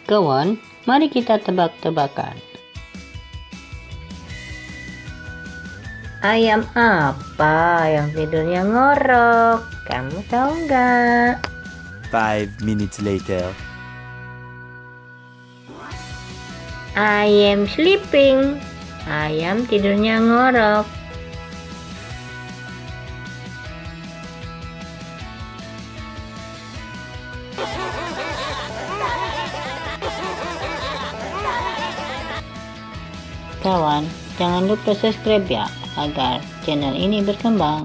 Kawan, mari kita tebak-tebakan. Ayam apa yang tidurnya ngorok? Kamu tahu nggak? 5 minutes later. I am sleeping. Ayam tidurnya ngorok. Kawan, jangan lupa subscribe ya, agar channel ini berkembang.